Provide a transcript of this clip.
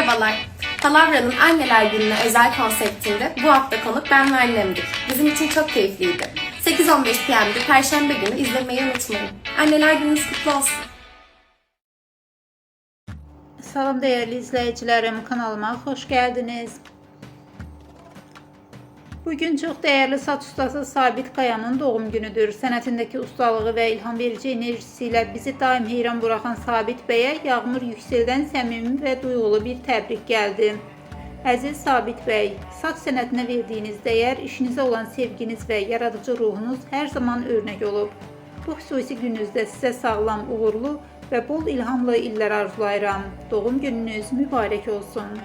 Merhabalar. Palavra'nın Anneler Günü'ne özel konseptinde bu hafta konuk ben ve annemdik. Bizim için çok keyifliydi. 8:15 PM'de Perşembe günü izlemeyi unutmayın. Anneler Gününüz kutlu olsun. Salam değerli izleyicilerim, kanalıma hoş geldiniz. Bugün çok değerli saç ustası Sabit Kaya'nın doğum günüdür. Sənətindəki ustalığı ve ilham verici enerjisiyle bizi daim heyran bırakan Sabit Bey'e Yağmur Yüksel'dən səmimi ve duygulu bir təbrik geldi. Əziz Sabit Bey, saç sənətinə verdiyiniz dəyər, işinizə olan sevginiz ve yaradıcı ruhunuz her zaman örnek olub. Bu xüsusi gününüzdə sizə sağlam, uğurlu ve bol ilhamlı illər arzulayıram. Doğum gününüz mübarək olsun.